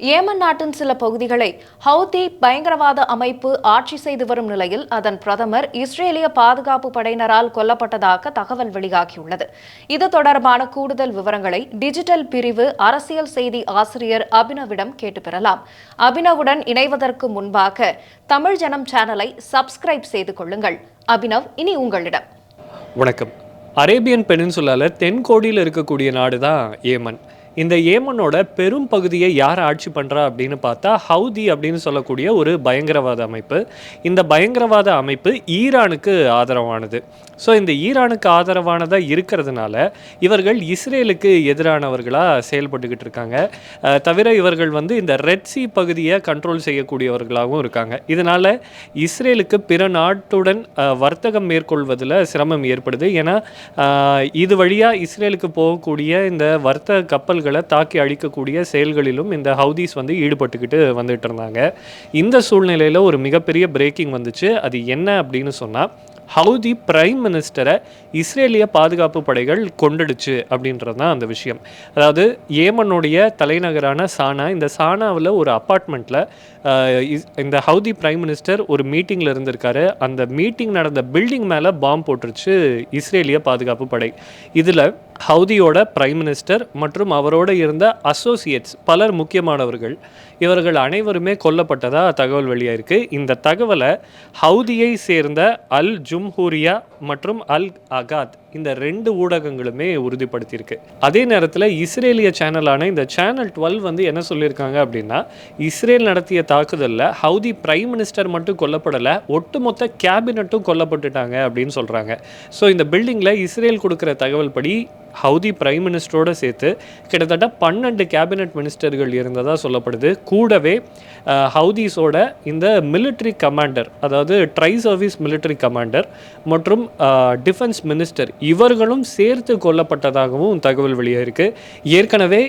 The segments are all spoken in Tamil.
ஏமன் நாட்டின் சில பகுதிகளை ஹவுதி பயங்கரவாத அமைப்பு ஆட்சி செய்து வரும் நிலையில் அதன் பிரதமர் இஸ்ரேலிய பாதுகாப்பு படையினரால் கொல்லப்பட்டதாக தகவல் வெளியாகியுள்ளது. இது தொடர்பான கூடுதல் விவரங்களை டிஜிட்டல் பிரிவு அரசியல் செய்தி ஆசிரியர் அபினவிடம் கேட்டு பெறலாம். அபினவுடன் இணைவதற்கு முன்பாக தமிழ் ஜனம் சேனலை சப்ஸ்கிரைப் செய்து கொள்ளுங்கள். அபினவ், இனி உங்களிடம். வணக்கம். அரேபியன் பெனின்சுலால தென்கோடியில் இருக்கக்கூடிய நாடு தான் ஏமன். இந்த ஏமனோட பெரும் பகுதியை யார் ஆட்சி பண்ணுறா அப்படின்னு பார்த்தா ஹவுதி அப்படின்னு சொல்லக்கூடிய ஒரு பயங்கரவாத அமைப்பு. இந்த பயங்கரவாத அமைப்பு ஈரானுக்கு ஆதரவானது. ஸோ இந்த ஈரானுக்கு ஆதரவானதாக இருக்கிறதுனால இவர்கள் இஸ்ரேலுக்கு எதிரானவர்களாக செயல்பட்டுக்கிட்டு இருக்காங்க. தவிர இவர்கள் இந்த ரெட் சி பகுதியை கண்ட்ரோல் செய்யக்கூடியவர்களாகவும் இருக்காங்க. இதனால் இஸ்ரேலுக்கு பிற நாட்டுடன் வர்த்தகம் மேற்கொள்வதில் சிரமம் ஏற்படுது. ஏன்னா இது வழியாக இஸ்ரேலுக்கு போகக்கூடிய இந்த வர்த்தக கப்பல்களை தாக்கி அழிக்கக்கூடிய செயல்களிலும் இந்த ஹவுதீஸ் ஈடுபட்டுக்கிட்டு வந்துட்டு இருந்தாங்க. இந்த சூழ்நிலையில் ஒரு மிகப்பெரிய பிரேக்கிங் வந்துச்சு. அது என்ன அப்படின்னு சொன்னால், ஹவுதி பிரைம் மினிஸ்டரை இஸ்ரேலிய பாதுகாப்பு படைகள் கொண்டுடுச்சு அப்படின்றது தான் அந்த விஷயம். அதாவது ஏமனுடைய தலைநகரான சானா, இந்த சானாவில் ஒரு அப்பார்ட்மெண்ட்டில் இந்த ஹவுதி பிரைம் மினிஸ்டர் ஒரு மீட்டிங்கில் இருந்திருக்காரு. அந்த மீட்டிங் நடந்த பில்டிங் மேலே பாம்பு போட்டுருச்சு இஸ்ரேலிய பாதுகாப்பு படை. இதில் ஹவுதியோட பிரைம் மினிஸ்டர் மற்றும் அவரோடு இருந்த அசோசியேட்ஸ் பலர் முக்கியமானவர்கள், இவர்கள் அனைவருமே கொல்லப்பட்டதாக தகவல் வெளியாயிருக்கு. இந்த தகவலை ஹவுதியை சேர்ந்த அல் ஜும்ஹூரியா மற்றும் அல் அகாத் இந்த 2 ஊடகங்களுமே உறுதிப்படுத்தியிருக்கு. அதே நேரத்தில் இஸ்ரேலிய சேனலான இந்த சேனல் 12 என்ன சொல்லியிருக்காங்க அப்படின்னா, இஸ்ரேல் நடத்திய தாக்குதலில் ஹவுதி பிரைம் மினிஸ்டர் மட்டும் கொல்லப்படலை, ஒட்டுமொத்த கேபினட்டும் கொல்லப்பட்டுட்டாங்க அப்படின்னு சொல்கிறாங்க. ஸோ இந்த பில்டிங்கில் இஸ்ரேல் கொடுக்குற தகவல் படி ஹவுதி பிரைம் மினிஸ்டரோடு சேர்த்து கிட்டத்தட்ட 12 கேபினட் மினிஸ்டர்கள் இருந்ததாக சொல்லப்படுது. கூடவே ஹவுதீஸோட இந்த மிலிட்ரி கமாண்டர், அதாவது ட்ரை சர்வீஸ் மிலிட்ரி கமாண்டர் மற்றும் டிஃபென்ஸ் மினிஸ்டர், இவர்களும் சேர்த்து கொல்லப்பட்டதாகவும் தகவல் வெளியாயிருக்கு. ஏற்கனவே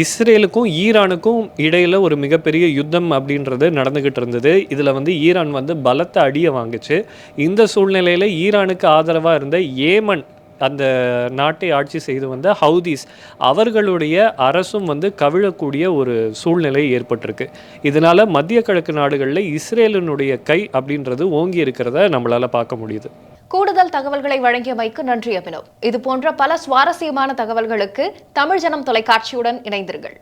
இஸ்ரேலுக்கும் ஈரானுக்கும் இடையில் ஒரு மிகப்பெரிய யுத்தம் அப்படின்றது நடந்துக்கிட்டு இருந்தது. இதில் ஈரான் பலத்த அடியை வாங்குச்சு. இந்த சூழ்நிலையில் ஈரானுக்கு ஆதரவாக இருந்த ஏமன், அந்த நாட்டை ஆட்சி செய்து வந்த ஹவுதீஸ், அவர்களுடைய அரசும் கவிழக்கூடிய ஒரு சூழ்நிலை ஏற்பட்டிருக்கு. இதனால் மத்திய கிழக்கு நாடுகளில் இஸ்ரேலினுடைய கை அப்படின்றது ஓங்கி இருக்கிறத நம்மளால் பார்க்க முடியுது. கூடுதல் தகவல்களை வழங்கியமைக்கு நன்றி அபினவ். இது போன்ற பல சுவாரஸ்யமான தகவல்களுக்கு தமிழ் ஜனம் தொலைக்காட்சியுடன் இணைந்திருங்கள்.